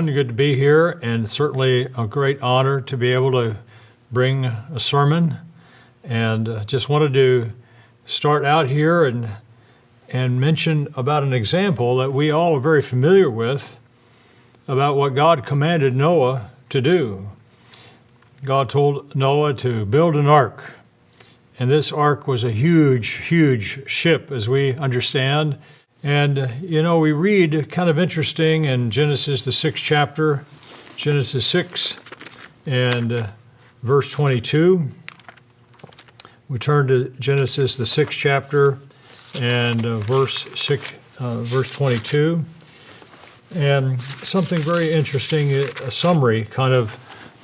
everyone. Good to be here, and certainly a great honor to be able to bring a sermon. And just wanted to start out here and mention about an example that we all are very familiar with about what God commanded Noah to do. God told Noah to build an ark, and this ark was a huge, huge ship, as we understand. And, we read kind of interesting in Genesis, the 6th chapter, Genesis 6 and verse 22. We turn to Genesis, the 6th chapter and verse 22. And something very interesting, a summary kind of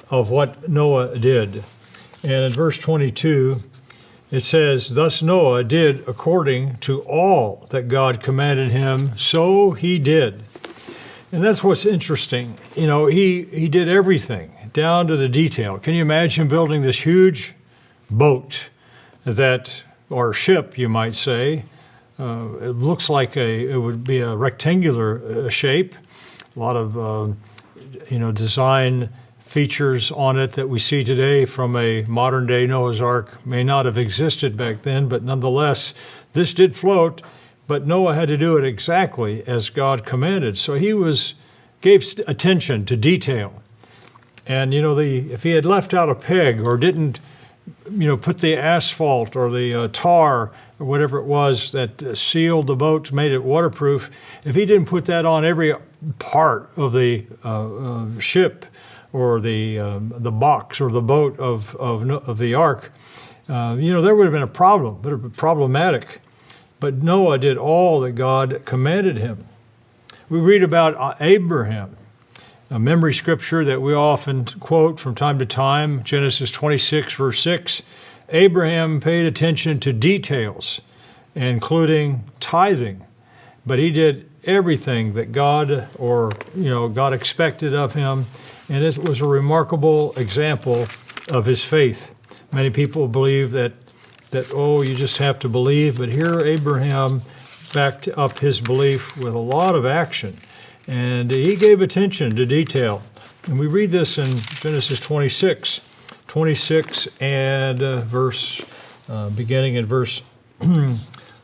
what Noah did. And in verse 22, it says, "Thus Noah did according to all that God commanded him, so he did." And that's what's interesting. He did everything down to the detail. Can you imagine building this huge boat or ship, you might say? It looks like it would be a rectangular shape. A lot of, design features on it that we see today from a modern-day Noah's Ark may not have existed back then, but nonetheless, this did float, but Noah had to do it exactly as God commanded. So he gave attention to detail. And, if he had left out a peg or didn't, put the asphalt or the tar or whatever it was that sealed the boat, made it waterproof, if he didn't put that on every part of the ship, or the box or the boat of the ark, there would have been a problem, but it would be problematic. But Noah did all that God commanded him. We read about Abraham, a memory scripture that we often quote from time to time, Genesis 26, verse 6. Abraham paid attention to details, including tithing, but he did everything that God expected of him. And it was a remarkable example of his faith. Many people believe that you just have to believe, but here Abraham backed up his belief with a lot of action, and he gave attention to detail. And we read this in Genesis 26 and beginning in verse,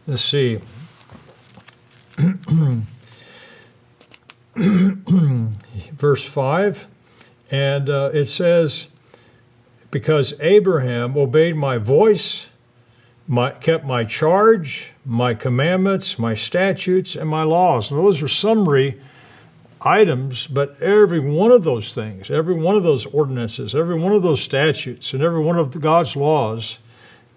let's see, verse 5. And it says, "Because Abraham obeyed my voice, kept my charge, my commandments, my statutes, and my laws." And those are summary items, but every one of those things, every one of those ordinances, every one of those statutes, and every one of God's laws,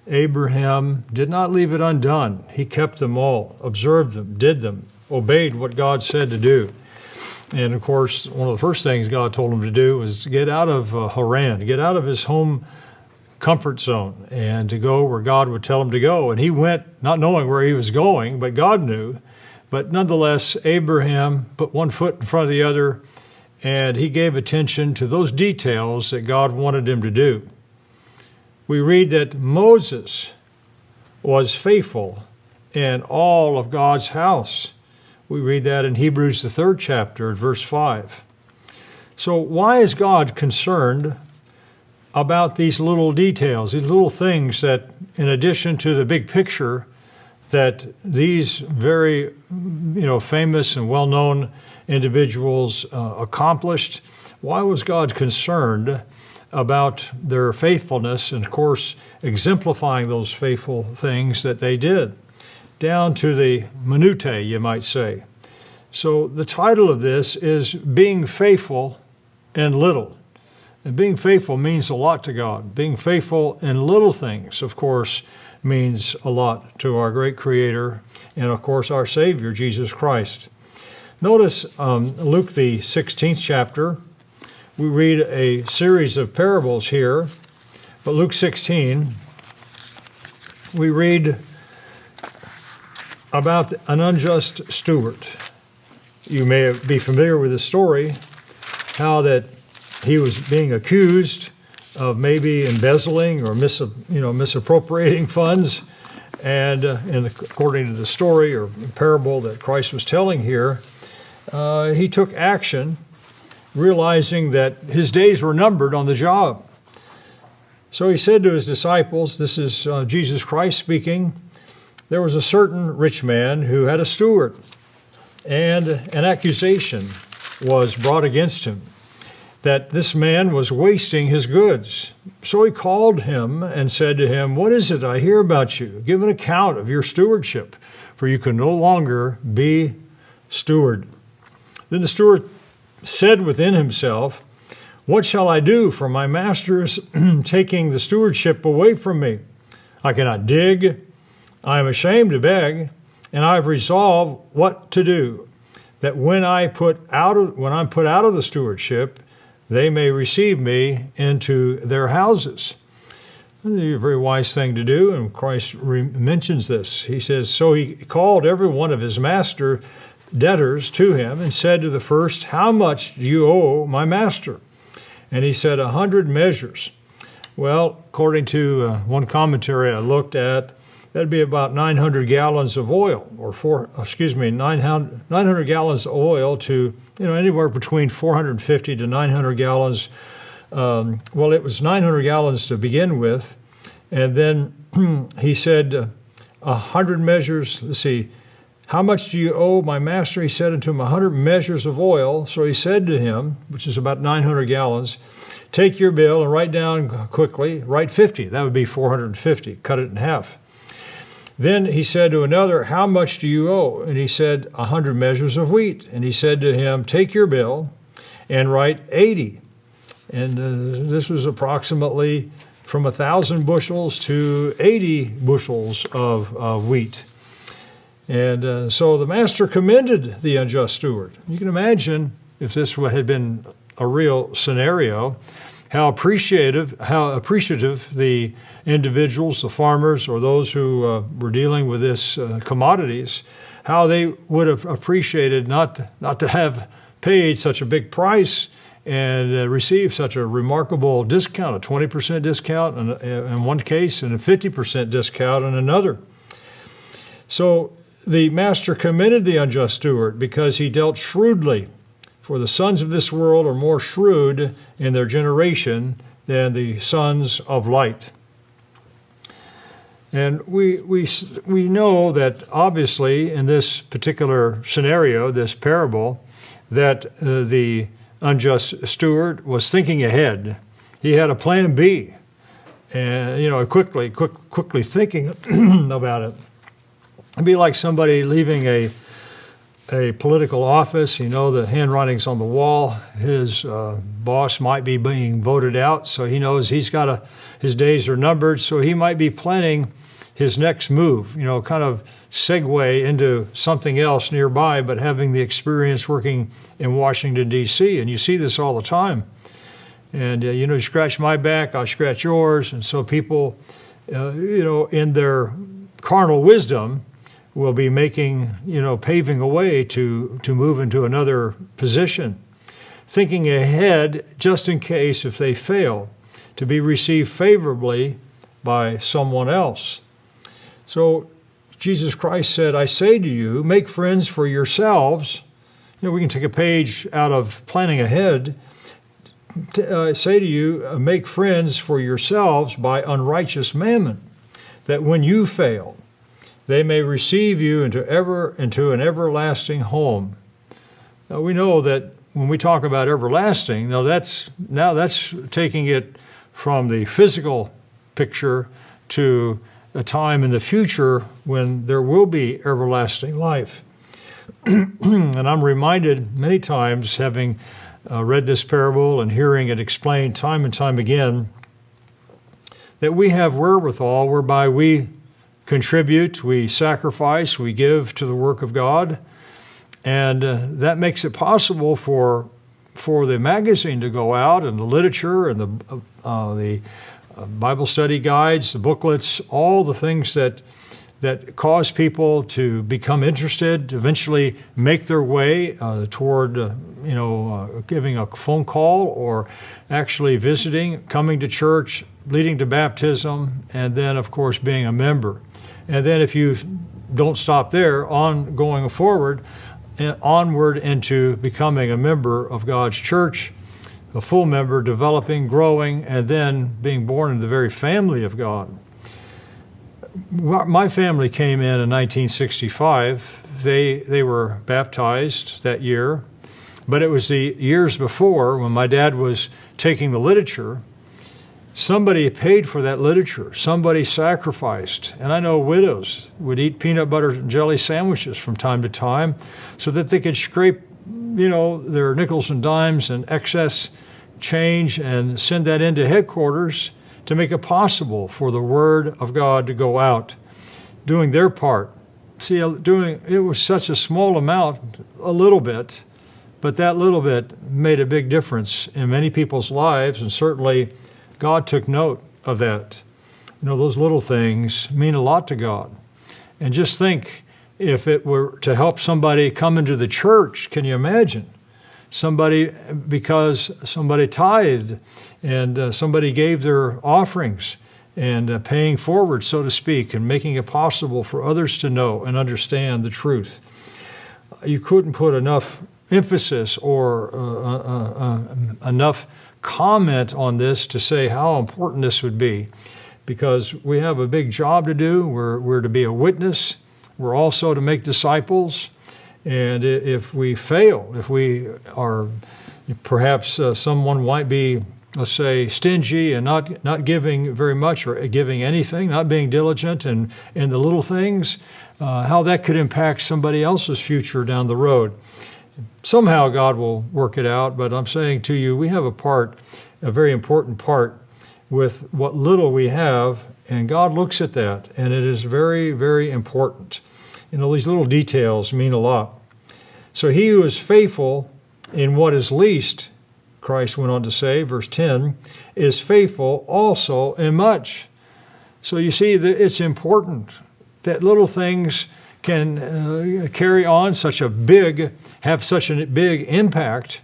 Abraham did not leave it undone. He kept them all, observed them, did them, obeyed what God said to do. And, of course, one of the first things God told him to do was to get out of Haran, to get out of his home comfort zone, and to go where God would tell him to go. And he went not knowing where he was going, but God knew. But nonetheless, Abraham put one foot in front of the other, and he gave attention to those details that God wanted him to do. We read that Moses was faithful in all of God's house. We read that in Hebrews, the 3rd chapter, verse 5. So why is God concerned about these little details, these little things that, in addition to the big picture that these very, famous and well-known individuals accomplished? Why was God concerned about their faithfulness and, of course, exemplifying those faithful things that they did, down to the minutiae, you might say? So the title of this is Being Faithful in Little. And being faithful means a lot to God. Being faithful in little things, of course, means a lot to our great Creator and, of course, our Savior, Jesus Christ. Notice Luke, the 16th chapter. We read a series of parables here, but Luke 16, we read about an unjust steward. You may be familiar with the story, how that he was being accused of maybe embezzling or misappropriating funds, and according to the story or parable that Christ was telling here, he took action realizing that his days were numbered on the job. So he said to his disciples, this is Jesus Christ speaking, there was a certain rich man who had a steward, and an accusation was brought against him that this man was wasting his goods. So he called him and said to him, what is it I hear about you? Give an account of your stewardship, for you can no longer be steward. Then the steward said within himself, what shall I do, for my master is taking the stewardship away from me? I cannot dig, I am ashamed to beg, and I have resolved what to do, that when I'm put out of the stewardship, they may receive me into their houses. This is a very wise thing to do, and Christ mentions this. He says, so he called every one of his master debtors to him and said to the first, how much do you owe my master? And he said, 100 measures. Well, according to one commentary I looked at, that'd be about 900 gallons of oil, or 900 gallons of oil to, anywhere between 450 to 900 gallons. Well, it was 900 gallons to begin with. And then he said, 100 measures, let's see, how much do you owe my master? He said unto him, 100 measures of oil. So he said to him, which is about 900 gallons, take your bill and write down quickly, write 50. That would be 450, cut it in half. Then he said to another, how much do you owe? And he said, 100 measures of wheat. And he said to him, take your bill and write 80. And this was approximately from 1,000 bushels to 80 bushels of wheat. And so the master commended the unjust steward. You can imagine, if this had been a real scenario, how appreciative the individuals, the farmers, or those who were dealing with this commodities, how they would have appreciated not to have paid such a big price and received such a remarkable discount, a 20% discount in one case and a 50% discount in another. So the master commended the unjust steward because he dealt shrewdly. For the sons of this world are more shrewd in their generation than the sons of light. And we know that obviously in this particular scenario, this parable, that the unjust steward was thinking ahead. He had a plan B, and quickly thinking about it. It'd be like somebody leaving a political office. The handwriting's on the wall. His boss might be being voted out, so he knows his days are numbered, so he might be planning his next move, kind of segue into something else nearby, but having the experience working in Washington, D.C., and you see this all the time. And, you scratch my back, I'll scratch yours, and so people, in their carnal wisdom, will be paving a way to move into another position, thinking ahead just in case if they fail, to be received favorably by someone else. So Jesus Christ said, I say to you, make friends for yourselves. We can take a page out of planning ahead. I say to you, make friends for yourselves by unrighteous mammon, that when you fail, they may receive you into an everlasting home. Now we know that when we talk about everlasting, that's taking it from the physical picture to a time in the future when there will be everlasting life. And I'm reminded many times, having read this parable and hearing it explained time and time again, that we have wherewithal whereby we contribute, we sacrifice, we give to the work of God, and that makes it possible for the magazine to go out, and the literature and the Bible study guides, the booklets, all the things that cause people to become interested, to eventually make their way toward giving a phone call or actually visiting, coming to church, leading to baptism, and then of course being a member. And then if you don't stop there, going forward, onward into becoming a member of God's church, a full member, developing, growing, and then being born into the very family of God. My family came in 1965. They were baptized that year, but it was the years before when my dad was taking the literature. Somebody paid for that literature. Somebody sacrificed. And I know widows would eat peanut butter and jelly sandwiches from time to time so that they could scrape, their nickels and dimes and excess change and send that into headquarters to make it possible for the Word of God to go out, doing their part. See, it was such a small amount, a little bit, but that little bit made a big difference in many people's lives, and certainly God took note of that. Those little things mean a lot to God. And just think, if it were to help somebody come into the church, can you imagine? Because somebody tithed and somebody gave their offerings and paying forward, so to speak, and making it possible for others to know and understand the truth. You couldn't put enough emphasis or enough comment on this to say how important this would be, because we have a big job to do. We're to be a witness. We're also to make disciples. And if we fail, if we are, perhaps someone might be, let's say, stingy and not giving very much or giving anything, not being diligent in the little things, how that could impact somebody else's future down the road. Somehow God will work it out, but I'm saying to you, we have a very important part with what little we have, and God looks at that, and it is very, very important. These little details mean a lot. So he who is faithful in what is least, Christ went on to say, verse 10, is faithful also in much. So you see that it's important that little things can carry on have such a big impact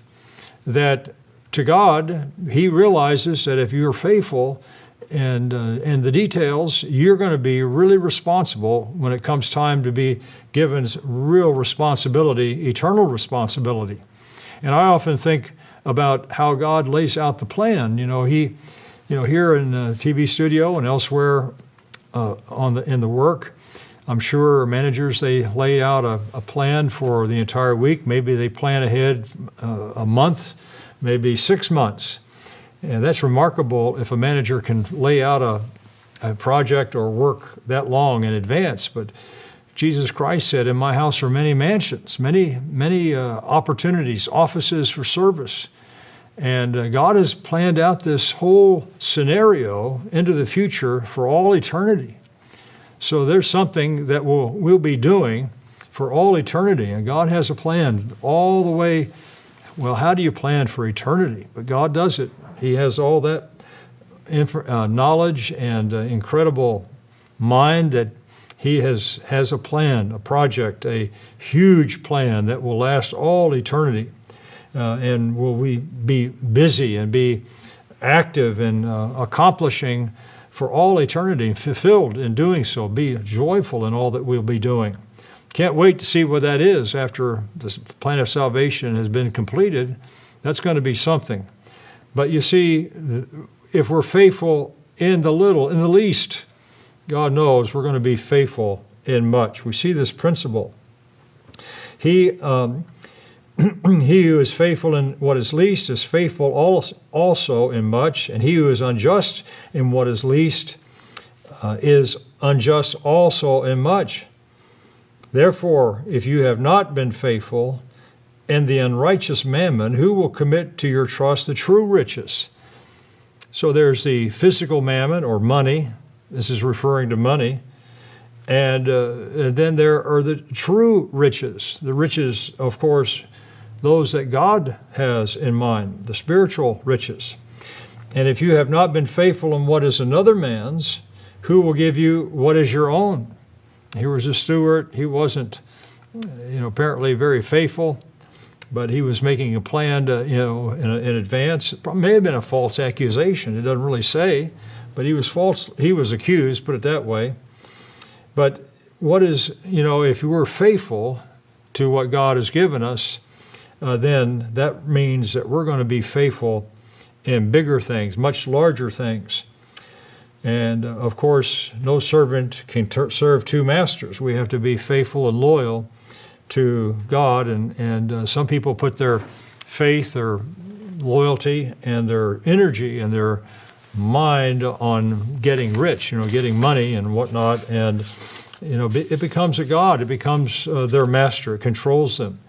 that to God, he realizes that if you're faithful and the details, you're going to be really responsible when it comes time to be given real responsibility, eternal responsibility. And I often think about how God lays out the plan. Here in the TV studio and elsewhere in the work, I'm sure managers, they lay out a plan for the entire week. Maybe they plan ahead a month, maybe 6 months. And that's remarkable if a manager can lay out a project or work that long in advance. But Jesus Christ said, in my house are many mansions, many opportunities, offices for service. And God has planned out this whole scenario into the future for all eternity. So there's something that we'll be doing for all eternity. And God has a plan all the way. Well, how do you plan for eternity? But God does it. He has all that knowledge and incredible mind that he has a plan, a project, a huge plan that will last all eternity. And will we be busy and be active in accomplishing for all eternity and fulfilled in doing so, be joyful in all that we'll be doing. Can't wait to see what that is after the plan of salvation has been completed. That's going to be something. But you see, if we're faithful in the little, in the least, God knows we're going to be faithful in much. We see this principle. He who is faithful in what is least is faithful also in much, and he who is unjust in what is least is unjust also in much. Therefore, if you have not been faithful in the unrighteous mammon, who will commit to your trust the true riches? So there's the physical mammon or money. This is referring to money. And then there are the true riches. The riches, of course, those that God has in mind, the spiritual riches. And if you have not been faithful in what is another man's, who will give you what is your own? He was a steward. He wasn't, apparently very faithful, but he was making a plan to, in advance. It may have been a false accusation. It doesn't really say, but he was false. He was accused, put it that way. But what is, if we're faithful to what God has given us, then that means that we're going to be faithful in bigger things, much larger things. And of course, no servant can serve two masters. We have to be faithful and loyal to God. And some people put their faith, their loyalty, and their energy and their mind on getting rich, getting money and whatnot. And, it becomes a god. It becomes their master. It controls them.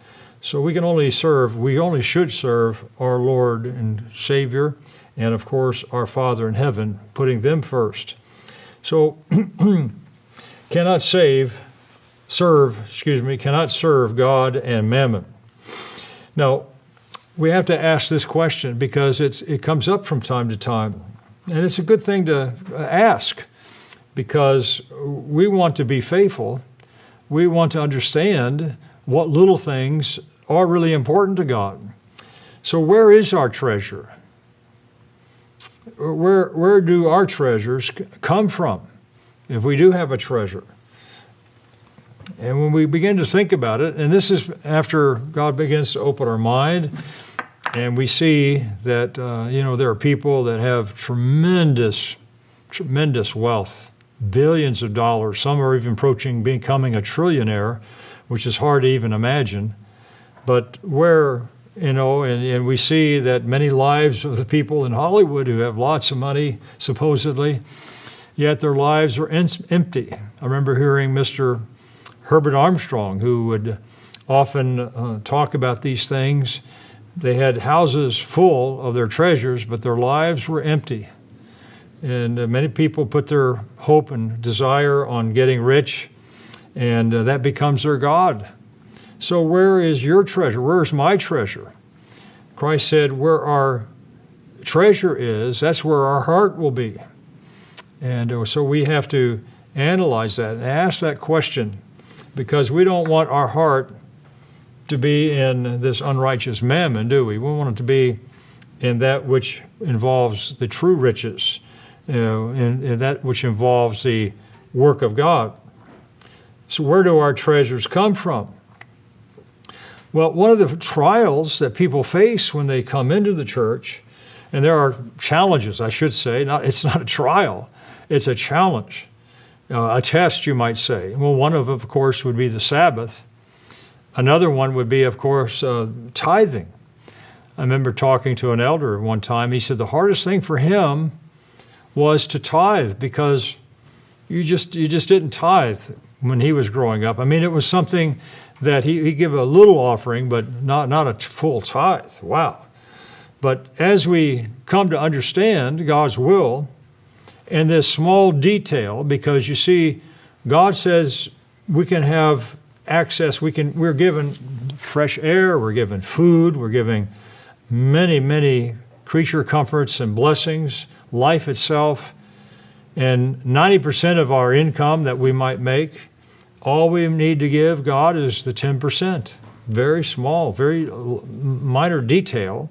So we only should serve our Lord and Savior, and of course our Father in heaven, putting them first. So cannot serve God and mammon. Now, we have to ask this question because it comes up from time to time. And it's a good thing to ask because we want to be faithful. We want to understand what little things are really important to God. So where is our treasure? Where do our treasures come from if we do have a treasure? And when we begin to think about it, and this is after God begins to open our mind, and we see that, there are people that have tremendous wealth, billions of dollars. Some are even approaching becoming a trillionaire, which is hard to even imagine. But and we see that many lives of the people in Hollywood who have lots of money, supposedly, yet their lives are empty. I remember hearing Mr. Herbert Armstrong, who would often talk about these things. They had houses full of their treasures, but their lives were empty. And many people put their hope and desire on getting rich, and that becomes their God. So where is your treasure? Where is my treasure? Christ said, where our treasure is, that's where our heart will be. And so we have to analyze that and ask that question, because we don't want our heart to be in this unrighteous mammon, do we? We want it to be in that which involves the true riches, in that which involves the work of God. So where do our treasures come from? Well, one of the trials that people face when they come into the church, and there are challenges, I should say. It's not a trial. It's a challenge, a test, you might say. Well, one of course, would be the Sabbath. Another one would be, of course, tithing. I remember talking to an elder one time. He said the hardest thing for him was to tithe because you just didn't tithe when he was growing up. I mean, it was something that he gave a little offering, but not a full tithe. Wow. But as we come to understand God's will and this small detail, because you see, God says we can have access, we're given fresh air, we're given food, we're given many, many creature comforts and blessings, life itself, and 90% of our income that we might make, all we need to give God is the 10%. Very small, very minor detail.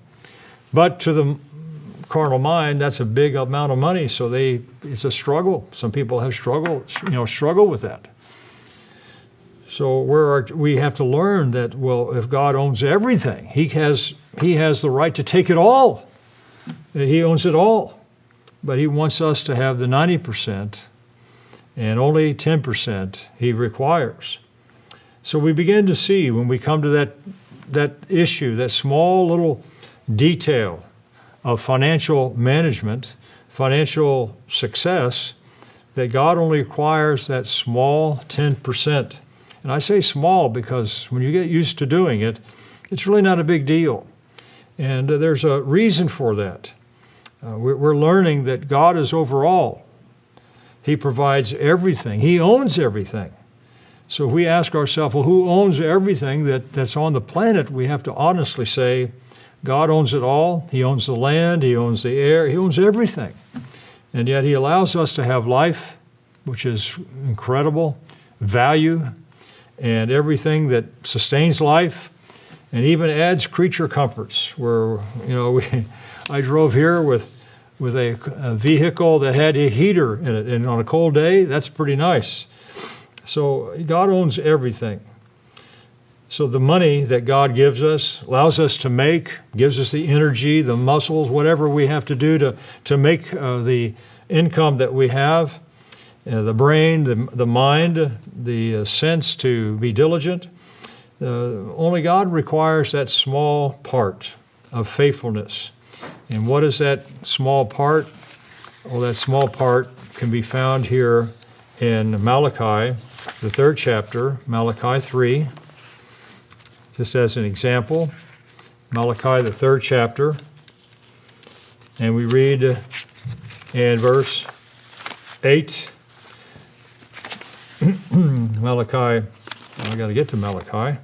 But to the carnal mind, that's a big amount of money, so it's a struggle. Some people have struggle with that. So we have to learn that, well, if God owns everything, He has the right to take it all. He owns it all. But He wants us to have the 90%, and only 10% He requires. So we begin to see when we come to that issue, that small little detail of financial management, financial success, that God only requires that small 10%. And I say small because when you get used to doing it, it's really not a big deal. And there's a reason for that. We're learning that God is over all. He provides everything. He owns everything. So if we ask ourselves, well, who owns everything that's on the planet? We have to honestly say, God owns it all. He owns the land. He owns the air. He owns everything. And yet He allows us to have life, which is incredible, value, and everything that sustains life, and even adds creature comforts. Where, I drove here with a vehicle that had a heater in it, and on a cold day, that's pretty nice. So God owns everything. So the money that God gives us, allows us to make, gives us the energy, the muscles, whatever we have to do to make the income that we have, the brain, the mind, the sense to be diligent. Only God requires that small part of faithfulness. And what is that small part? Well, that small part can be found here in Malachi, the 3rd chapter, Malachi 3. Just as an example, Malachi, the 3rd chapter, and we read in verse 8, Malachi, I got to get to Malachi,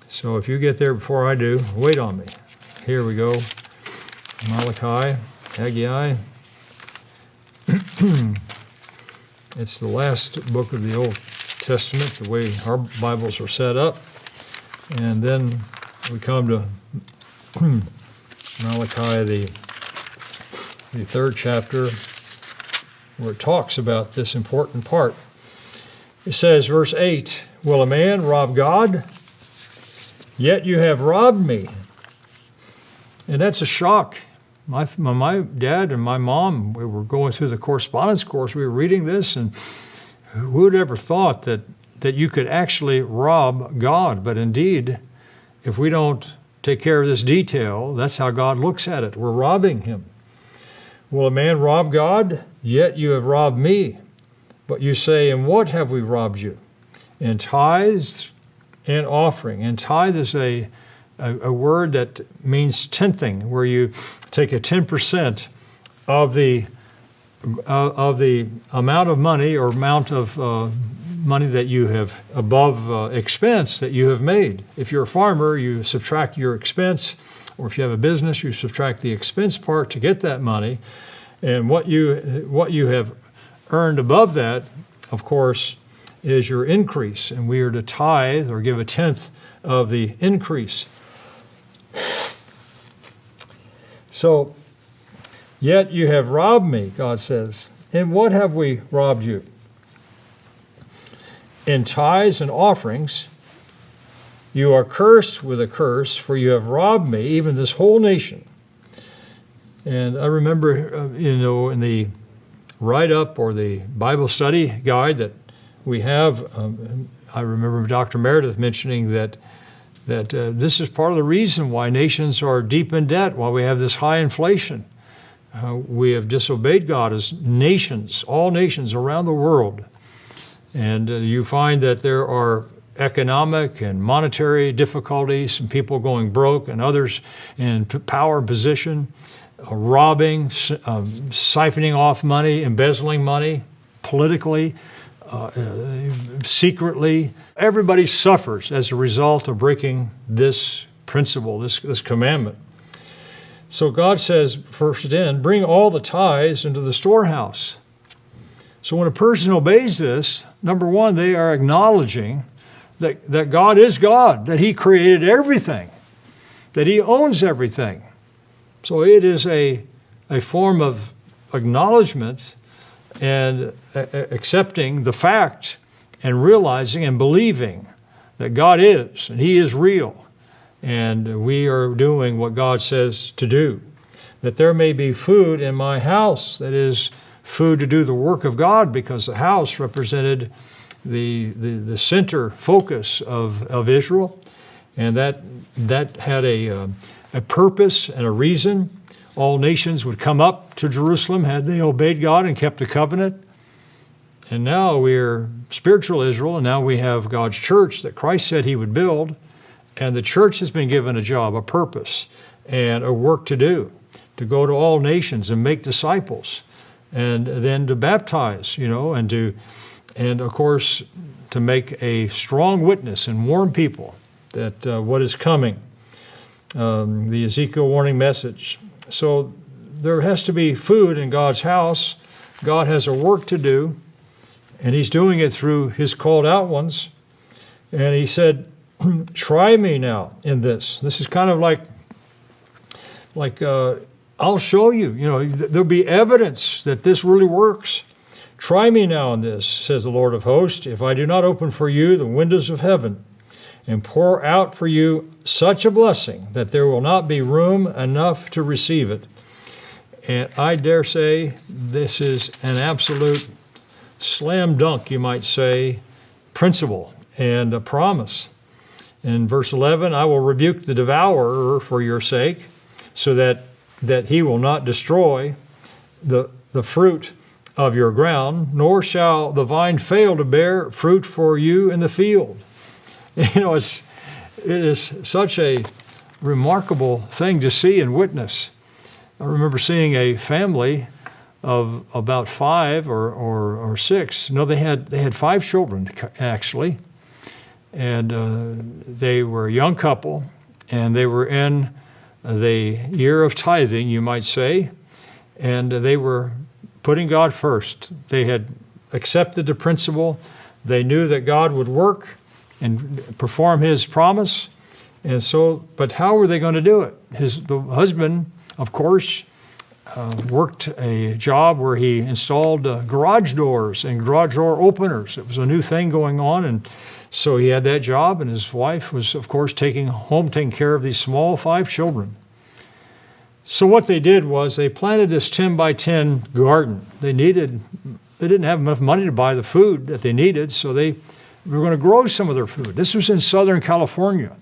so if you get there before I do, wait on me. Here we go, Malachi, Haggai. It's the last book of the Old Testament, the way our Bibles are set up. And then we come to Malachi, the 3rd chapter, where it talks about this important part. It says, verse 8, "Will a man rob God? Yet you have robbed me." And that's a shock. My dad and my mom, we were going through the correspondence course, we were reading this, and who would ever thought that you could actually rob God? But indeed, if we don't take care of this detail, that's how God looks at it. We're robbing him. "Will a man rob God? Yet you have robbed me. But you say, in what have we robbed you? In tithes and offering." And tithe is a word that means tenthing, where you take a 10% of the amount of money or amount of money that you have above expense that you have made. If you're a farmer, you subtract your expense, or if you have a business, you subtract the expense part to get that money. And what you have earned above that, of course, is your increase. And we are to tithe or give a tenth of the increase. So, yet you have robbed me, God says. In what have we robbed you? In tithes and offerings, you are cursed with a curse, for you have robbed me, even this whole nation. And I remember, in the write-up or the Bible study guide that we have, I remember Dr. Meredith mentioning that this is part of the reason why nations are deep in debt, why we have this high inflation. We have disobeyed God as nations, all nations around the world. And you find that there are economic and monetary difficulties, and people going broke, and others in power and position, robbing, siphoning off money, embezzling money, politically, secretly. Everybody suffers as a result of breaking this principle, this commandment. So God says, verse 10, "Bring all the tithes into the storehouse." So when a person obeys this, number one, they are acknowledging that God is God, that He created everything, that He owns everything. So it is a form of acknowledgement and accepting the fact and realizing and believing that God is, and He is real, and we are doing what God says to do. That there may be food in my house, that is, food to do the work of God, because the house represented the center focus of Israel, and that had a purpose and a reason. All nations would come up to Jerusalem had they obeyed God and kept the covenant. And now we're spiritual Israel, and now we have God's church that Christ said He would build, and the church has been given a job, a purpose, and a work to do, to go to all nations and make disciples, and then to baptize, and of course to make a strong witness and warn people that what is coming, the Ezekiel warning message. So there has to be food in God's house. God has a work to do, and He's doing it through His called out ones. And He said, try me now in this. This is kind of like I'll show you. There'll be evidence that this really works. Try me now in this, says the Lord of hosts, if I do not open for you the windows of heaven and pour out for you such a blessing that there will not be room enough to receive it. And I dare say this is an absolute slam dunk, you might say, principle and a promise. In verse 11, I will rebuke the devourer for your sake, so that he will not destroy the fruit of your ground, nor shall the vine fail to bear fruit for you in the field. You know, it is such a remarkable thing to see and witness. I remember seeing a family of about 5 or 6. No, they had 5 children, actually. And they were a young couple, and they were in the year of tithing, you might say, and they were putting God first. They had accepted the principle. They knew that God would work and perform His promise. And so, but how were they going to do it? The husband, of course, worked a job where he installed garage doors and garage door openers. It was a new thing going on, and so he had that job, and his wife was, of course, taking care of these small 5 children. So what they did was they planted this 10 by 10 garden. They didn't have enough money to buy the food that they needed, so they were going to grow some of their food. This was in Southern California.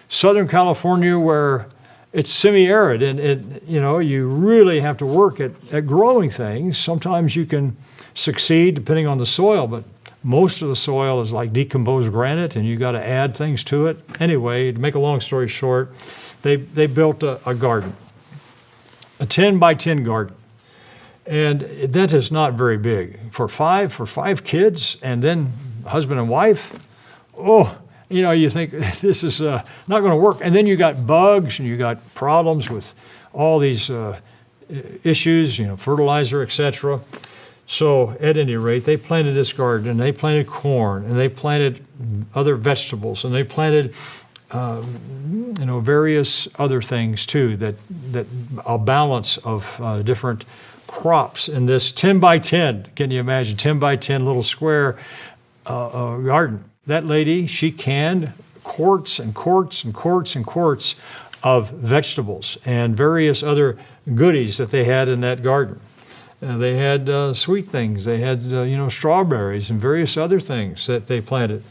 Southern California, where it's semi-arid, and you really have to work at growing things. Sometimes you can succeed depending on the soil, but most of the soil is like decomposed granite, and you got to add things to it. Anyway, to make a long story short, they built a garden, a 10 by 10 garden, and that is not very big for five kids, and then husband and wife. Oh. You think this is not going to work. And then you got bugs and you got problems with all these issues, fertilizer, etc. So at any rate, they planted this garden, and they planted corn, and they planted other vegetables, and they planted various other things too, that a balance of different crops in this 10 by 10. Can you imagine 10 by 10 little square garden? That lady, she canned quarts and quarts and quarts and quarts of vegetables and various other goodies that they had in that garden. They had sweet things. They had, strawberries and various other things that they planted.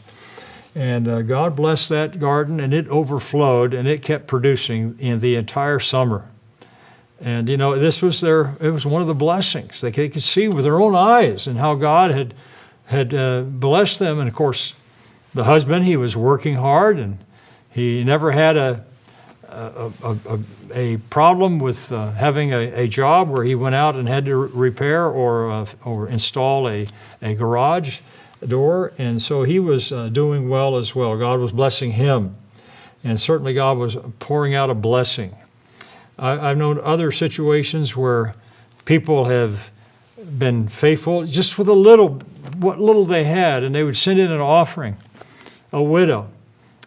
And God blessed that garden, and it overflowed, and it kept producing in the entire summer. And, this was it was one of the blessings. They could see with their own eyes and how God had blessed them. And, of course, the husband, he was working hard, and he never had a problem with having a job where he went out and had to repair or install a garage door. And so he was doing well as well. God was blessing him, and certainly God was pouring out a blessing. I've known other situations where people have been faithful just with what little they had, and they would send in an offering. A widow,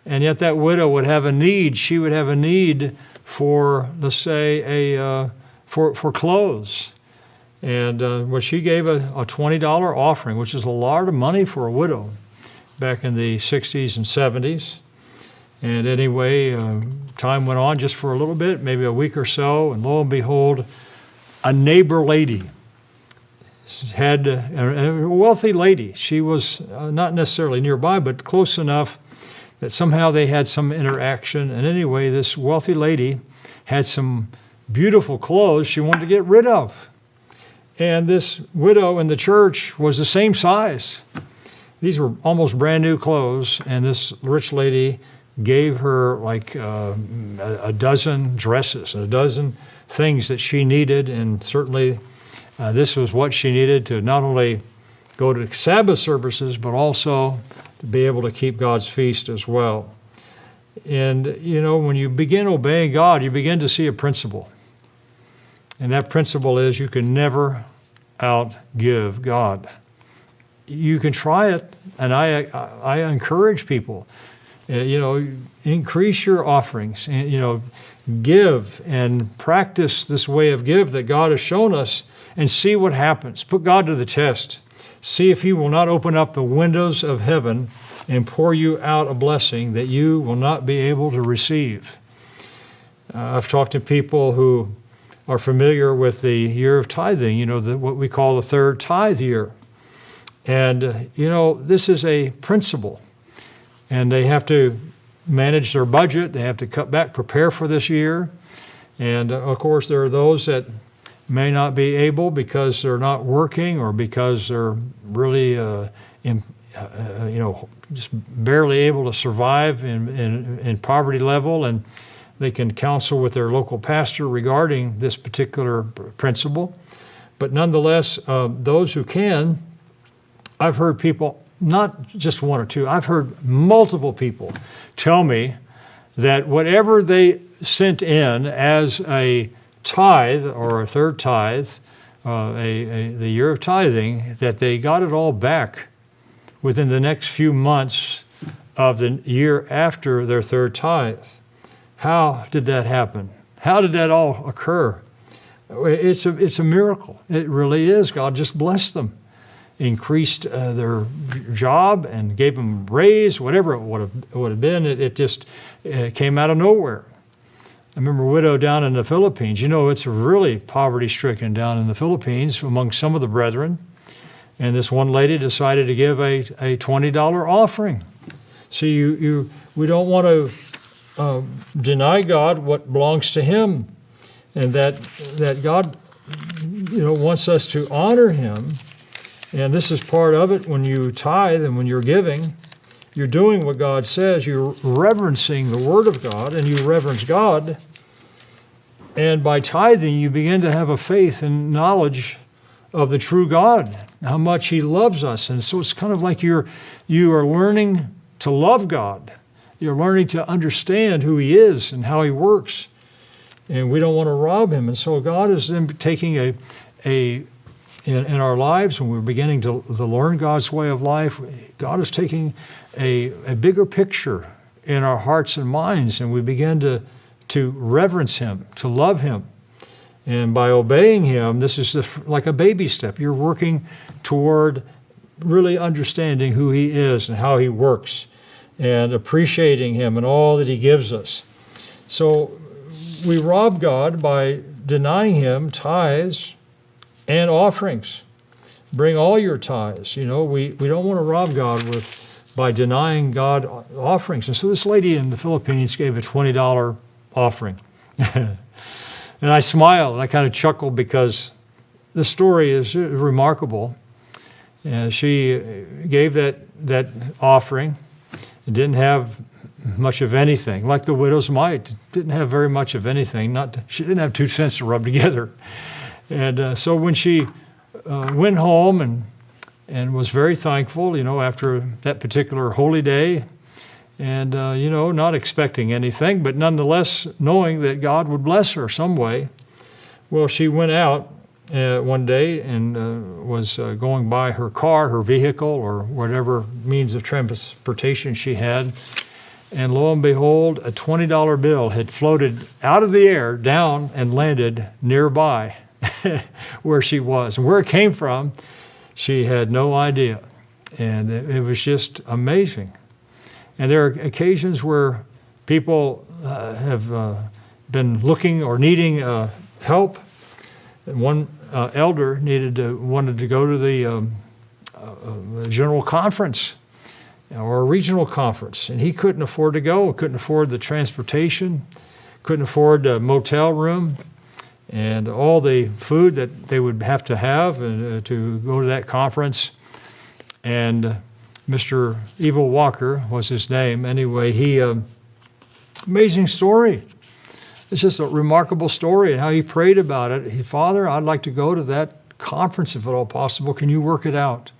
and yet that widow would have a need. She would have a need for, let's say, for clothes, and she gave a $20 offering, which is a lot of money for a widow back in the 60s and 70s. And anyway, time went on just for a little bit, maybe a week or so, and lo and behold, a neighbor lady had a wealthy lady. She was not necessarily nearby, but close enough that somehow they had some interaction. And anyway, this wealthy lady had some beautiful clothes she wanted to get rid of. And this widow in the church was the same size. These were almost brand new clothes, and this rich lady gave her like a dozen dresses and a dozen things that she needed, and certainly this was what she needed to not only go to Sabbath services, but also to be able to keep God's feast as well. And, when you begin obeying God, you begin to see a principle. And that principle is you can never outgive God. You can try it, and I encourage people, increase your offerings, and, give and practice this way of give that God has shown us, and see what happens. Put God to the test. See if he will not open up the windows of heaven and pour you out a blessing that you will not be able to receive. I've talked to people who are familiar with the year of tithing, what we call the third tithe year. And, this is a principle. And they have to manage their budget. They have to cut back, prepare for this year. And, of course, there are those that may not be able because they're not working or because they're really, just barely able to survive in poverty level. And they can counsel with their local pastor regarding this particular principle. But nonetheless, those who can, I've heard people, not just one or two, I've heard multiple people tell me that whatever they sent in as a tithe or a third tithe, the year of tithing, that they got it all back within the next few months of the year after their third tithe. How did that happen? How did that all occur? It's a miracle. It really is. God just blessed them, increased their job and gave them a raise, whatever it would have been. It just came out of nowhere. I remember a widow down in the Philippines. It's really poverty-stricken down in the Philippines among some of the brethren. And this one lady decided to give a $20 offering. See, we don't want to deny God what belongs to Him, and that God, wants us to honor Him. And this is part of it. When you tithe and when you're giving, you're doing what God says. You're reverencing the Word of God, and you reverence God. And by tithing, you begin to have a faith and knowledge of the true God, how much He loves us. And so it's kind of like you are learning to love God. You're learning to understand who He is and how He works. And we don't want to rob Him. And so God is then taking in our lives, when we're beginning to learn God's way of life, God is taking a bigger picture in our hearts and minds, and we begin to reverence Him, to love Him. And by obeying Him, this is like a baby step. You're working toward really understanding who He is and how He works, and appreciating Him and all that He gives us. So we rob God by denying Him tithes and offerings. Bring all your tithes. We don't want to rob God by denying God offerings. And so this lady in the Philippines gave a $20 offering. And I smiled and I kind of chuckled because the story is remarkable. And she gave that offering and didn't have much of anything, like the widow's mite. Didn't have very much of anything. She didn't have 2 cents to rub together. And so when she went home and was very thankful, after that particular holy day, and, not expecting anything, but nonetheless knowing that God would bless her some way. Well, she went out one day and was going by her car, her vehicle, or whatever means of transportation she had, and lo and behold, a $20 bill had floated out of the air down and landed nearby where she was. And where it came from, she had no idea. And it was just amazing. And there are occasions where people have been looking or needing help. One elder wanted to go to the general conference or a regional conference, and he couldn't afford to go, couldn't afford the transportation, couldn't afford a motel room, and all the food that they would have to go to that conference. And Mr. Evil Walker was his name. Anyway, amazing story. It's just a remarkable story and how he prayed about it. Father, I'd like to go to that conference if at all possible. Can you work it out?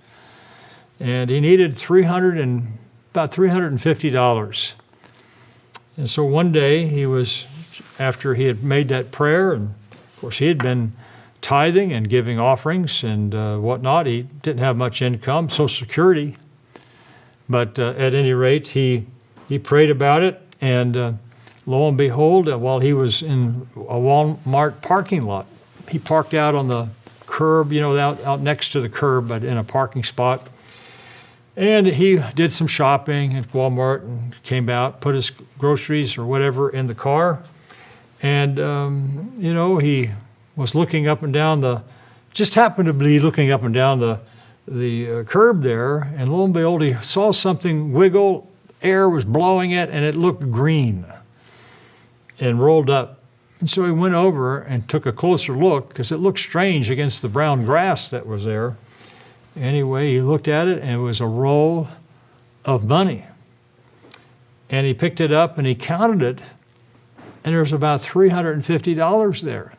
And he needed about $350. And so one day after he had made that prayer, and of course he had been tithing and giving offerings and whatnot. He didn't have much income, Social Security. But at any rate, he prayed about it, and lo and behold, while he was in a Walmart parking lot, he parked out on the curb, out next to the curb, but in a parking spot. And he did some shopping at Walmart and came out, put his groceries or whatever in the car. And, he was looking up and down just happened to be looking up and down the curb there. And lo and behold, he saw something wiggle. Air was blowing it, and it looked green and rolled up. And so he went over and took a closer look because it looked strange against the brown grass that was there. Anyway, he looked at it, and it was a roll of money. And he picked it up, and he counted it, and there was about $350 there.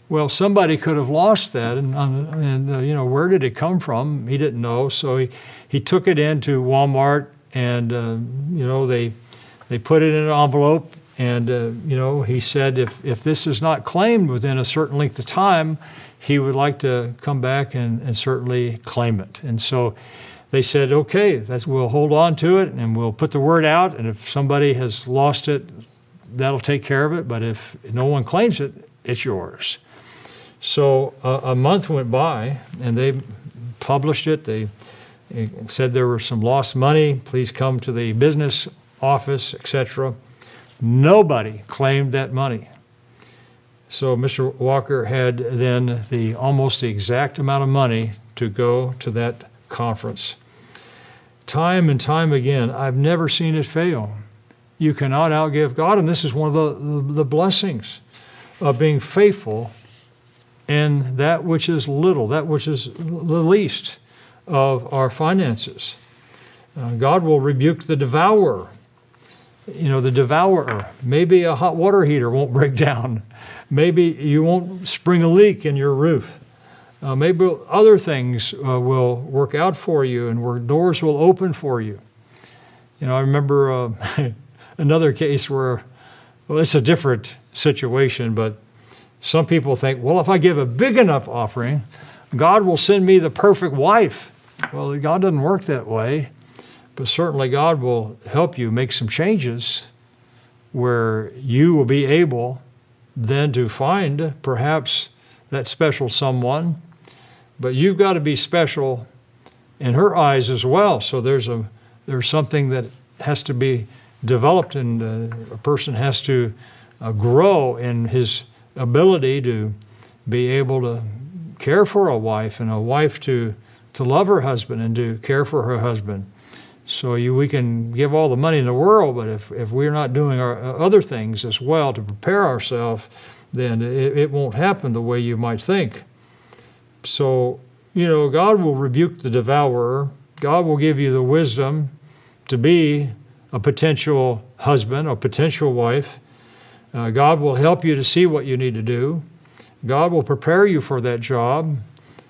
Well, somebody could have lost that, and where did it come from? He didn't know, so he took it into Walmart, and they put it in an envelope, and he said if this is not claimed within a certain length of time, he would like to come back and certainly claim it. And so they said, okay, we'll hold on to it, and we'll put the word out, and if somebody has lost it, that'll take care of it, but if no one claims it, it's yours. So a month went by, and they published it. They said there was some lost money. Please come to the business office, etc. Nobody claimed that money. So Mr. Walker had then almost the exact amount of money to go to that conference. Time and time again, I've never seen it fail. You cannot outgive God, and this is one of the blessings of being faithful in that which is little, that which is the least of our finances. God will rebuke the devourer. The devourer. Maybe a hot water heater won't break down. Maybe you won't spring a leak in your roof. Maybe other things will work out for you, and where doors will open for you. I remember another case where, it's a different situation, but some people think, well, if I give a big enough offering, God will send me the perfect wife. Well, God doesn't work that way, but certainly God will help you make some changes where you will be able then to find perhaps that special someone, but you've got to be special in her eyes as well. So there's something that has to be developed, and a person has to grow in his ability to be able to care for a wife, and a wife to love her husband and to care for her husband. So we can give all the money in the world, but if we're not doing our other things as well to prepare ourselves, then it won't happen the way you might think. So, God will rebuke the devourer. God will give you the wisdom to be a potential husband, a potential wife. God will help you to see what you need to do. God will prepare you for that job.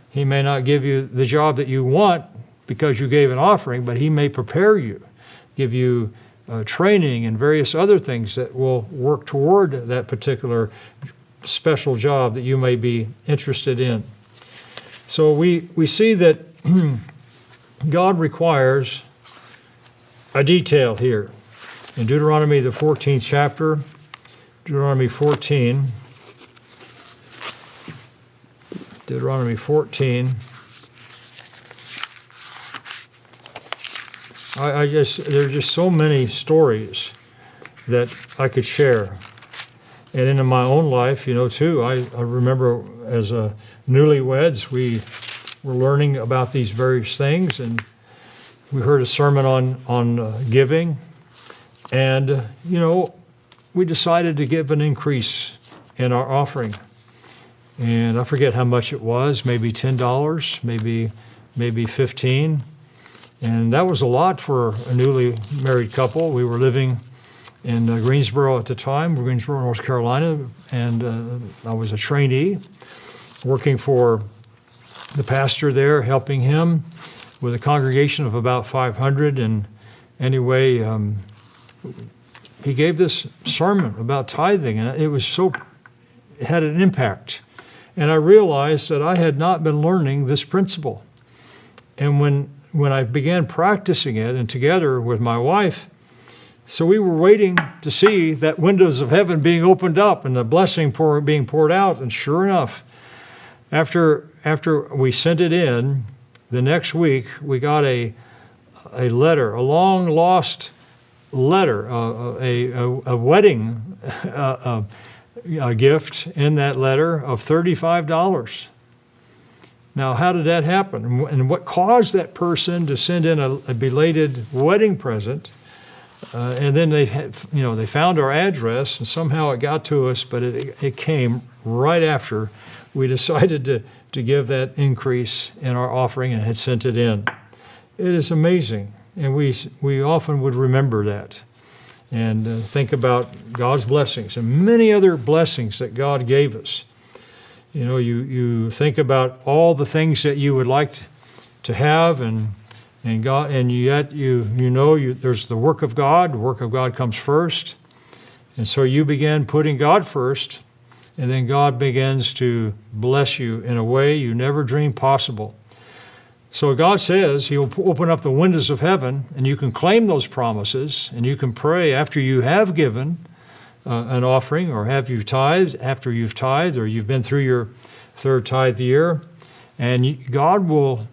He may not give you the job that you want because you gave an offering, but He may prepare you, give you training and various other things that will work toward that particular special job that you may be interested in. So we see that God requires a detail here. In Deuteronomy, the 14th chapter, Deuteronomy 14. Deuteronomy 14. There are just so many stories that I could share. And in my own life, too, I remember as newlyweds, we were learning about these various things, and we heard a sermon on giving, and, we decided to give an increase in our offering. And I forget how much it was, maybe $10, maybe $15. And that was a lot for a newly married couple. We were living in Greensboro at the time, Greensboro, North Carolina, and I was a trainee working for the pastor there, helping him with a congregation of about 500. And anyway, he gave this sermon about tithing, and it had an impact. And I realized that I had not been learning this principle. And when I began practicing it, and together with my wife, so we were waiting to see that windows of heaven being opened up and the blessing being poured out, and sure enough, After we sent it in, the next week we got a letter, a long lost letter, a wedding a gift in that letter of $35. Now, how did that happen? And what caused that person to send in a belated wedding present? And then they found our address, and somehow it got to us, but it came right after we decided to give that increase in our offering and had sent it in. It is amazing, and we often would remember that and think about God's blessings and many other blessings that God gave us. You know, you think about all the things that you would like to have, and God, and yet there's the work of God. The work of God comes first, and so you begin putting God first, and then God begins to bless you in a way you never dreamed possible. So God says He'll open up the windows of heaven, and you can claim those promises, and you can pray after you have given an offering, or have you tithed, after you've tithed, or you've been through your third tithe year, and God will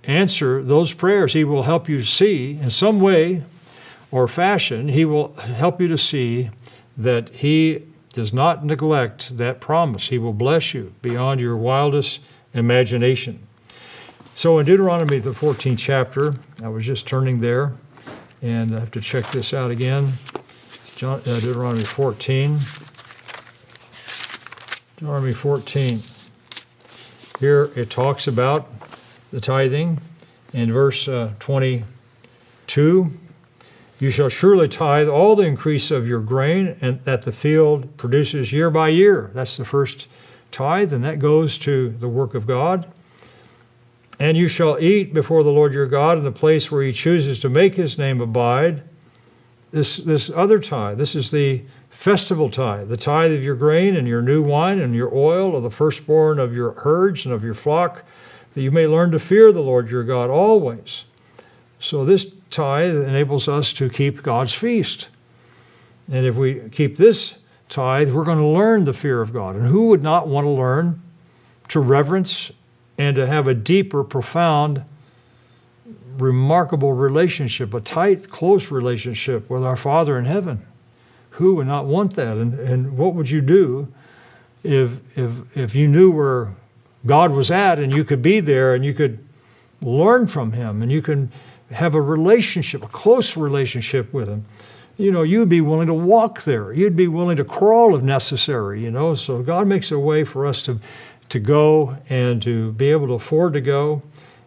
answer those prayers. He will help you see in some way or fashion. He will help you to see that He does not neglect that promise. He will bless you beyond your wildest imagination. So in Deuteronomy, the 14th chapter, I was just turning there, and I have to check this out again. Deuteronomy 14. Deuteronomy 14. Here it talks about the tithing. In verse 22, you shall surely tithe all the increase of your grain and that the field produces year by year. That's the first tithe, and that goes to the work of God. And you shall eat before the Lord your God in the place where He chooses to make His name abide. This other tithe, this is the festival tithe, the tithe of your grain and your new wine and your oil, of the firstborn of your herds and of your flock, that you may learn to fear the Lord your God always. So this tithe enables us to keep God's feast. And if we keep this tithe, we're going to learn the fear of God. And who would not want to learn to reverence and to have a deeper, profound, remarkable relationship, a tight, close relationship with our Father in heaven? Who would not want that? And what would you do if you knew where God was at, and you could be there, and you could learn from Him, and you can have a relationship, a close relationship with Him? You know, you'd be willing to walk there. You'd be willing to crawl if necessary, you know. So God makes a way for us to go and to be able to afford to go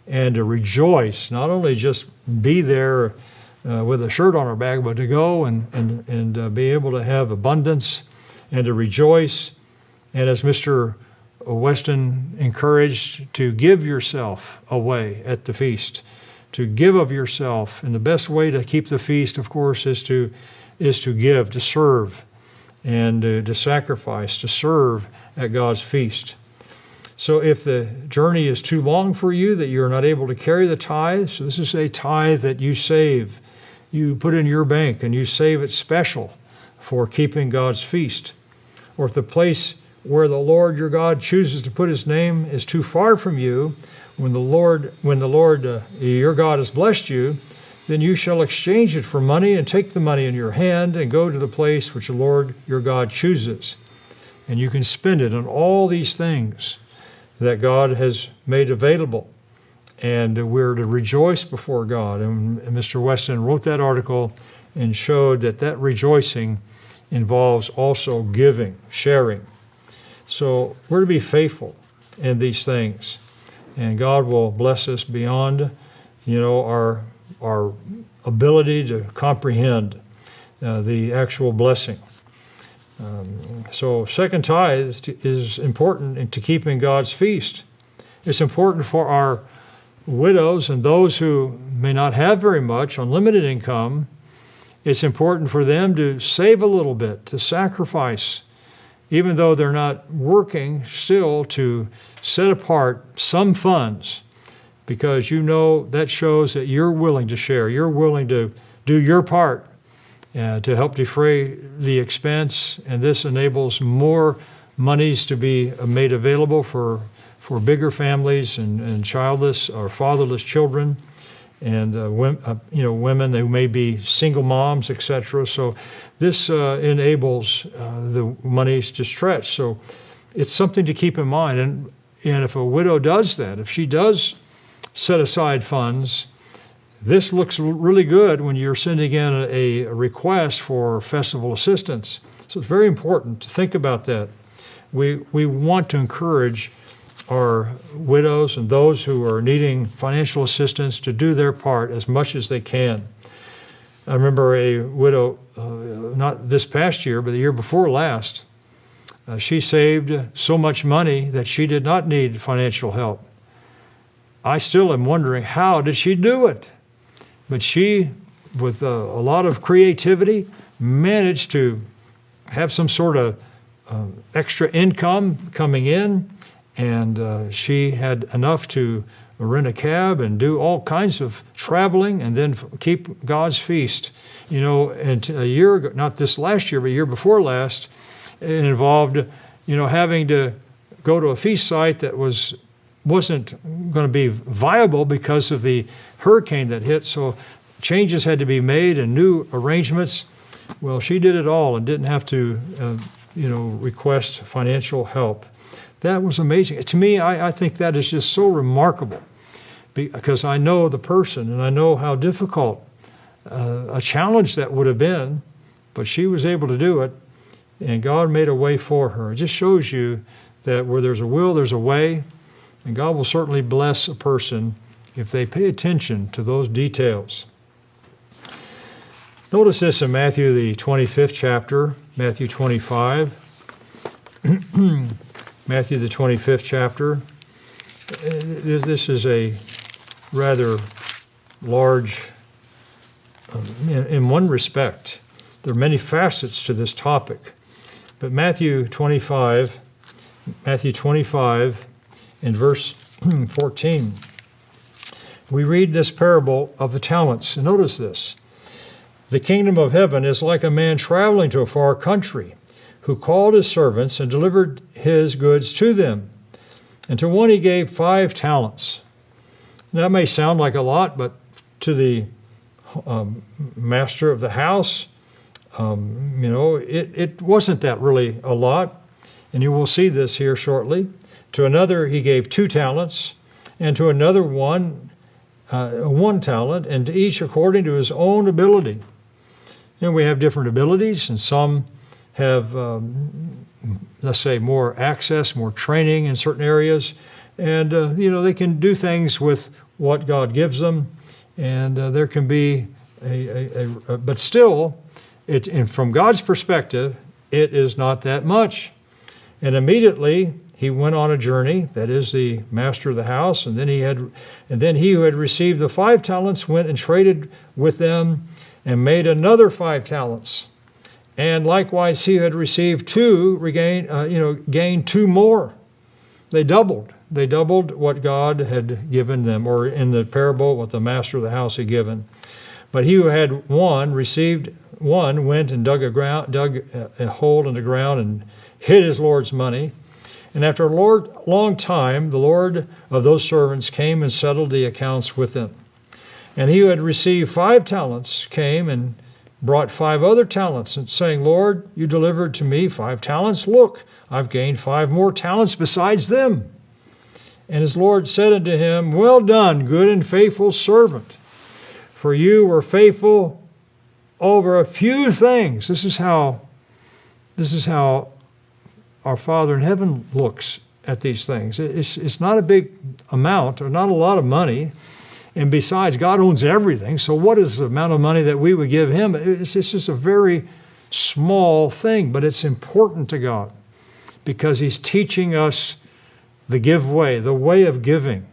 and to rejoice, not only just be there with a shirt on our back, but to go and be able to have abundance and to rejoice. And as Mr. Weston encouraged, to give yourself away at the feast, to give of yourself. And the best way to keep the feast, of course, is to give, to serve, and to sacrifice, to serve at God's feast. So if the journey is too long for you, that you're not able to carry the tithe, so this is a tithe that you save. You put in your bank and you save it special for keeping God's feast. Or if the place where the Lord your God chooses to put His name is too far from you, when the Lord your God has blessed you, then you shall exchange it for money and take the money in your hand and go to the place which the Lord your God chooses. And you can spend it on all these things that God has made available. And we're to rejoice before God. And Mr. Weston wrote that article and showed that rejoicing involves also giving, sharing. So we're to be faithful in these things. And God will bless us beyond, our ability to comprehend the actual blessing. So second tithe is important to keeping God's feast. It's important for our widows and those who may not have very much, on limited income. It's important for them to save a little bit, to sacrifice, even though they're not working, still to set apart some funds, because that shows that you're willing to share, you're willing to do your part to help defray the expense, and this enables more monies to be made available for for bigger families and childless or fatherless children, and women who may be single moms, etc. So this enables the monies to stretch. So it's something to keep in mind. And if a widow does that, if she does set aside funds, this looks really good when you're sending in a request for festival assistance. So it's very important to think about that. We want to encourage our widows and those who are needing financial assistance to do their part as much as they can. I remember a widow, not this past year, but the year before last, she saved so much money that she did not need financial help. I still am wondering, how did she do it? But she, with a lot of creativity, managed to have some sort of extra income coming in, and she had enough to rent a cab and do all kinds of traveling and then keep God's feast. And a year ago, not this last year, but a year before last, it involved, having to go to a feast site that wasn't going to be viable because of the hurricane that hit. So changes had to be made and new arrangements. Well, she did it all and didn't have to, request financial help. That was amazing. To me, I think that is just so remarkable, because I know the person and I know how difficult a challenge that would have been, but she was able to do it, and God made a way for her. It just shows you that where there's a will, there's a way, and God will certainly bless a person if they pay attention to those details. Notice this in Matthew, the 25th chapter, Matthew 25. Matthew, the 25th chapter. This is a rather large, in one respect. There are many facets to this topic. But Matthew 25 in verse 14, we read this parable of the talents. And notice this. The kingdom of heaven is like a man traveling to a far country, who called his servants and delivered his goods to them. And to one he gave 5 talents. Now, that may sound like a lot, but to the master of the house, it wasn't that really a lot. And you will see this here shortly. To another he gave 2 talents, and to another 1 talent, and to each according to his own ability. We have different abilities, and some have, let's say, more access, more training in certain areas. And, they can do things with what God gives them. And there can be but still, and from God's perspective, it is not that much. And immediately he went on a journey, that is the master of the house, and then he who had received the 5 talents went and traded with them and made another 5 talents. And likewise, he who had received 2 gained 2 more. They doubled. They doubled what God had given them, or in the parable, what the master of the house had given. But he who had 1 received 1, went and dug a hole in the ground and hid his Lord's money. And after a long time, the Lord of those servants came and settled the accounts with them. And he who had received 5 talents came and brought 5 other talents, and saying, Lord, you delivered to me 5 talents. Look, I've gained 5 more talents besides them. And his Lord said unto him, Well done, good and faithful servant. For you were faithful over a few things. This is how our Father in heaven looks at these things. It's not a big amount, or not a lot of money. And besides, God owns everything. So what is the amount of money that we would give him? It's just a very small thing, but it's important to God, because he's teaching us the give way, the way of giving,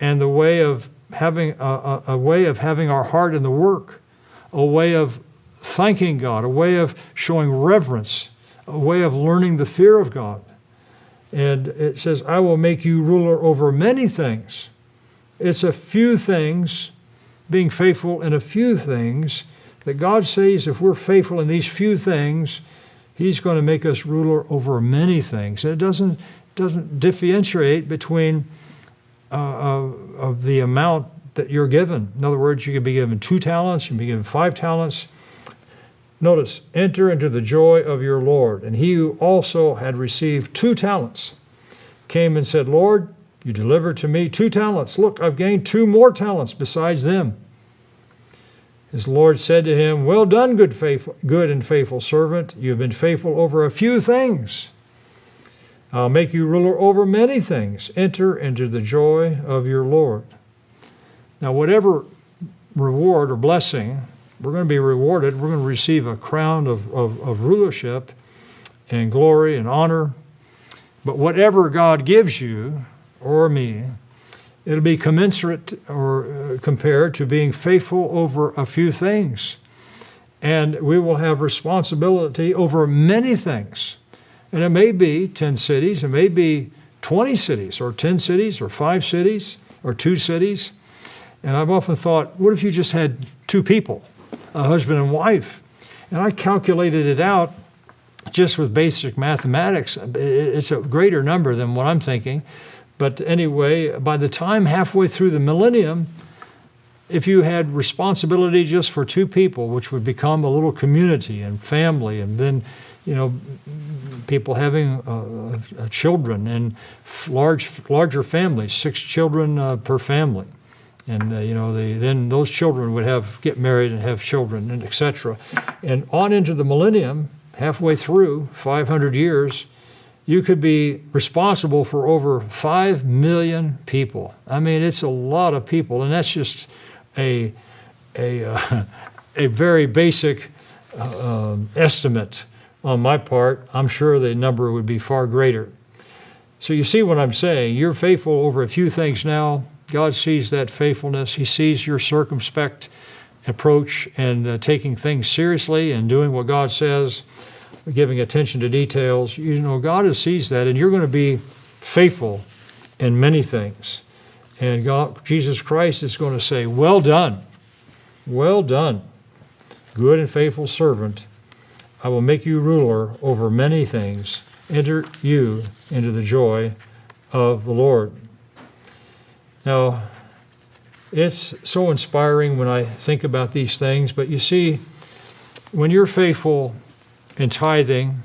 and the way of having a way of having our heart in the work, a way of thanking God, a way of showing reverence, a way of learning the fear of God. And it says, I will make you ruler over many things. It's a few things, being faithful in a few things, that God says if we're faithful in these few things, he's going to make us ruler over many things. It doesn't doesn't differentiate between of the amount that you're given. In other words, you could be given 2 talents, you can be given 5 talents. Notice, enter into the joy of your Lord. And he who also had received 2 talents came and said, Lord, you delivered to me 2 talents. Look, I've gained 2 more talents besides them. His Lord said to him, well done, good and faithful servant. You have been faithful over a few things. I'll make you ruler over many things. Enter into the joy of your Lord. Now, whatever reward or blessing, we're going to be rewarded. We're going to receive a crown of rulership and glory and honor. But whatever God gives you or me, it'll be commensurate or compared to being faithful over a few things. And we will have responsibility over many things. And it may be 10 cities, it may be 20 cities, or 10 cities, or 5 cities, or 2 cities. And I've often thought, what if you just had 2 people, a husband and wife? And I calculated it out just with basic mathematics. It's a greater number than what I'm thinking. But anyway, by the time halfway through the millennium, if you had responsibility just for 2 people, which would become a little community and family, and then, people having children and larger families, 6 children per family. And, then those children would get married and have children, and et cetera. And on into the millennium, halfway through, 500 years, you could be responsible for over 5 million people. I mean, it's a lot of people, and that's just a very basic estimate on my part. I'm sure the number would be far greater. So you see what I'm saying. You're faithful over a few things now. God sees that faithfulness. He sees your circumspect approach and taking things seriously and doing what God says, giving attention to details. God sees that, and you're going to be faithful in many things. And Jesus Christ is going to say, well done, good and faithful servant. I will make you ruler over many things. Enter you into the joy of the Lord. Now, it's so inspiring when I think about these things, but you see, when you're faithful in tithing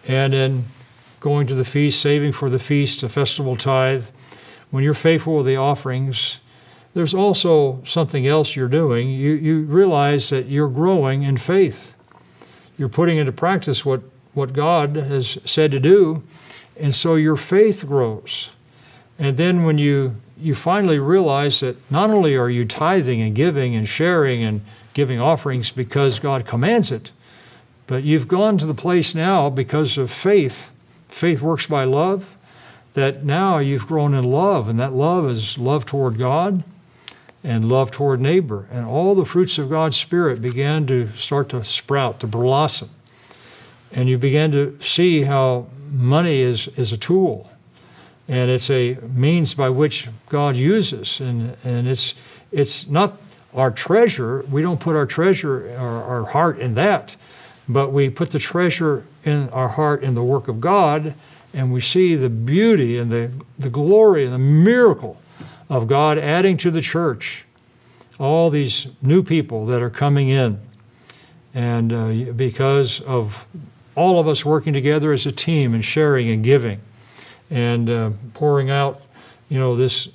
and in going to the feast, saving for the feast, a festival tithe, when you're faithful with the offerings, there's also something else you're doing. You realize that you're growing in faith. You're putting into practice what God has said to do, and so your faith grows. And then when you finally realize that not only are you tithing and giving and sharing and giving offerings because God commands it, but you've gone to the place now because of faith. Faith works by love, that now you've grown in love, and that love is love toward God and love toward neighbor. And all the fruits of God's Spirit began to start to sprout, to blossom. And you began to see how money is a tool. And it's a means by which God uses. And it's not our treasure. We don't put our treasure, our heart in that. But we put the treasure in our heart in the work of God, and we see the beauty and the glory and the miracle of God adding to the church all these new people that are coming in. And because of all of us working together as a team and sharing and giving and pouring out, this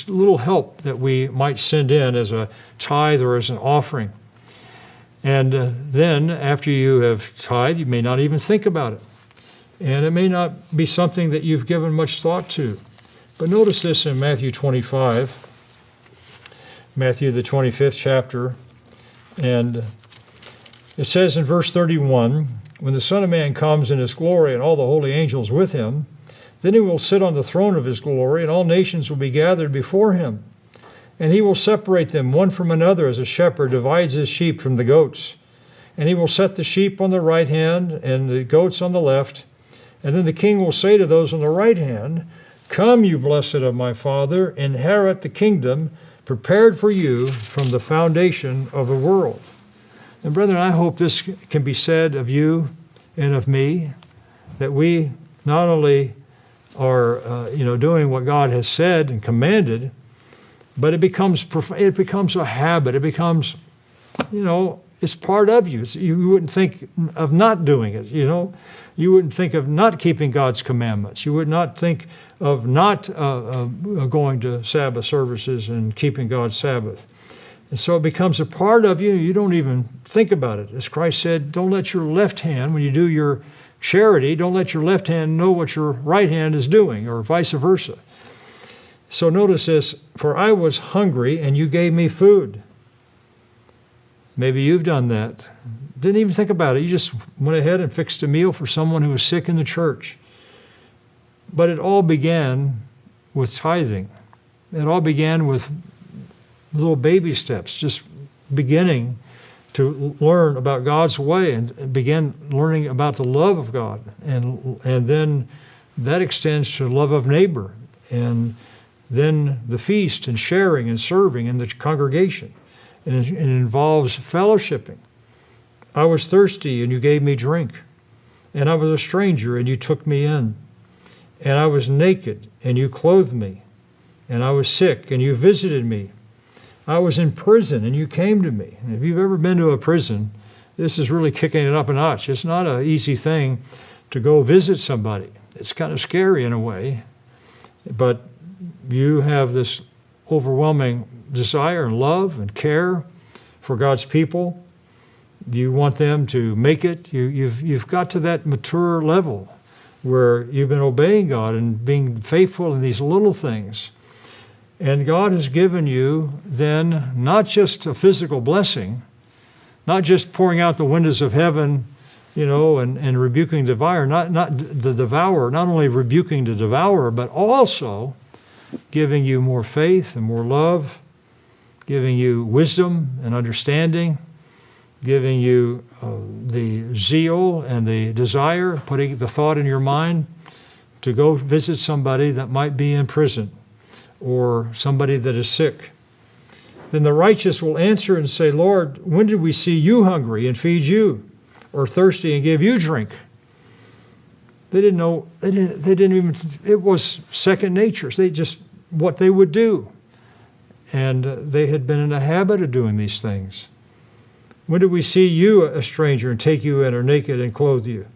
little help that we might send in as a tithe or as an offering. And then after you have tithed, you may not even think about it. And it may not be something that you've given much thought to. But notice this in Matthew 25, Matthew the 25th chapter. And it says in verse 31, when the Son of Man comes in his glory and all the holy angels with him, then he will sit on the throne of his glory, and all nations will be gathered before him. And he will separate them one from another as a shepherd divides his sheep from the goats. And he will set the sheep on the right hand and the goats on the left. And then the king will say to those on the right hand, come, you blessed of my Father, inherit the kingdom prepared for you from the foundation of the world. And brethren, I hope this can be said of you and of me, that we not only are doing what God has said and commanded, but it becomes a habit. It becomes, it's part of you. You wouldn't think of not doing it. You wouldn't think of not keeping God's commandments. You would not think of not going to Sabbath services and keeping God's Sabbath. And so it becomes a part of you. You don't even think about it. As Christ said, don't let your left hand, when you do your charity, don't let your left hand know what your right hand is doing, or vice versa. So notice this, for I was hungry and you gave me food. Maybe you've done that. Didn't even think about it. You just went ahead and fixed a meal for someone who was sick in the church. But it all began with tithing. It all began with little baby steps, just beginning to learn about God's way and begin learning about the love of God. And then that extends to love of neighbor, and then the feast and sharing and serving in the congregation. And it involves fellowshipping. I was thirsty and you gave me drink. And I was a stranger and you took me in. And I was naked and you clothed me. And I was sick and you visited me. I was in prison and you came to me. And if you've ever been to a prison, this is really kicking it up a notch. It's not an easy thing to go visit somebody. It's kind of scary in a way. But you have this overwhelming desire and love and care for God's people. You want them to make it. You've got to that mature level where you've been obeying God and being faithful in these little things. And God has given you then not just a physical blessing, not just pouring out the windows of heaven, and rebuking the devourer, not the devourer, not only rebuking the devourer, but also giving you more faith and more love, giving you wisdom and understanding, giving you the zeal and the desire, putting the thought in your mind to go visit somebody that might be in prison or somebody that is sick. Then the righteous will answer and say, Lord, when did we see you hungry and feed you, or thirsty and give you drink? They didn't know, they didn't even, it was second nature. They just, what they would do. And they had been in a habit of doing these things. When did we see you a stranger and take you in, or naked and clothe you?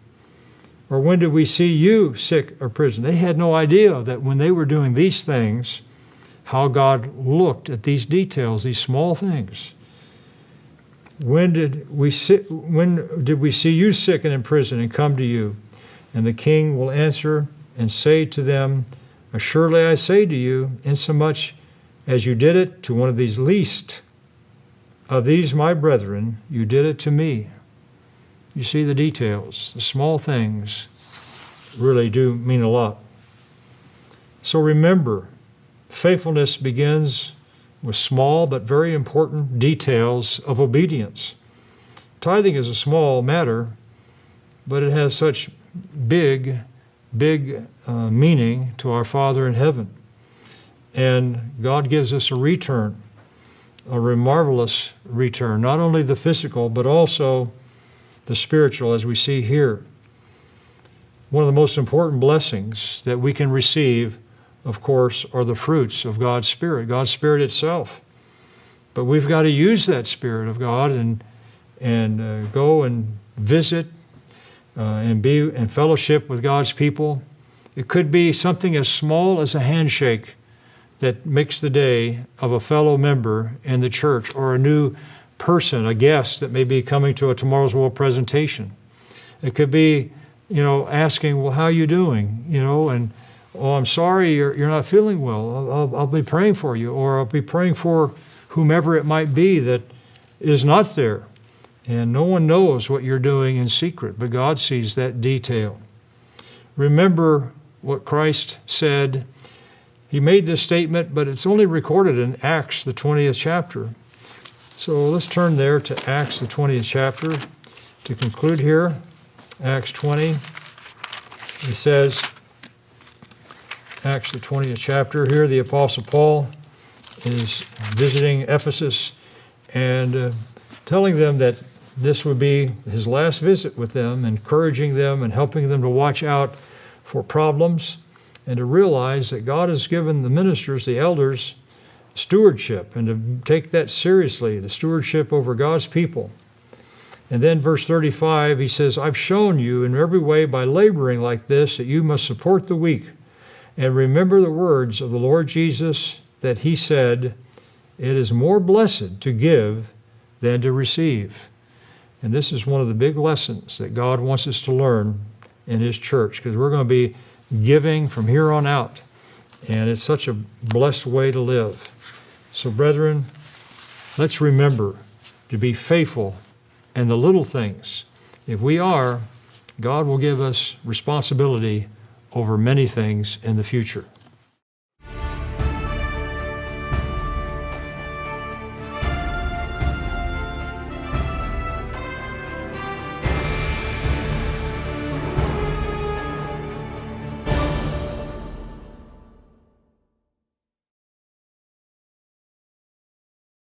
Or when did we see you sick or prison? They had no idea that when they were doing these things, how God looked at these details, these small things. When did we see you sick and in prison and come to you? And the king will answer and say to them, assuredly I say to you, insomuch as you did it to one of these least of these my brethren, you did it to me. You see the details. The small things really do mean a lot. So remember, faithfulness begins with small but very important details of obedience. Tithing is a small matter, but it has such big meaning to our Father in heaven. And God gives us a return, a marvelous return, not only the physical, but also the spiritual, as we see here. One of the most important blessings that we can receive, of course, are the fruits of God's Spirit itself. But we've got to use that Spirit of God and go and visit and be in fellowship with God's people. It could be something as small as a handshake that makes the day of a fellow member in the church, or a new person, a guest that may be coming to a Tomorrow's World presentation. It could be, asking, well, how are you doing? And, oh, I'm sorry you're not feeling well. I'll be praying for you, or I'll be praying for whomever it might be that is not there. And no one knows what you're doing in secret, but God sees that detail. Remember what Christ said. He made this statement, but it's only recorded in Acts, the 20th chapter. So let's turn there to Acts, the 20th chapter, to conclude here. Acts 20. It says, Acts, the 20th chapter, here the Apostle Paul is visiting Ephesus and telling them that this would be his last visit with them, encouraging them and helping them to watch out for problems and to realize that God has given the ministers, the elders, stewardship, and to take that seriously, the stewardship over God's people. And then verse 35, he says, I've shown you in every way by laboring like this that you must support the weak. And remember the words of the Lord Jesus that he said, it is more blessed to give than to receive. And this is one of the big lessons that God wants us to learn in his church, because we're going to be giving from here on out. And it's such a blessed way to live. So brethren, let's remember to be faithful in the little things. If we are, God will give us responsibility over many things in the future.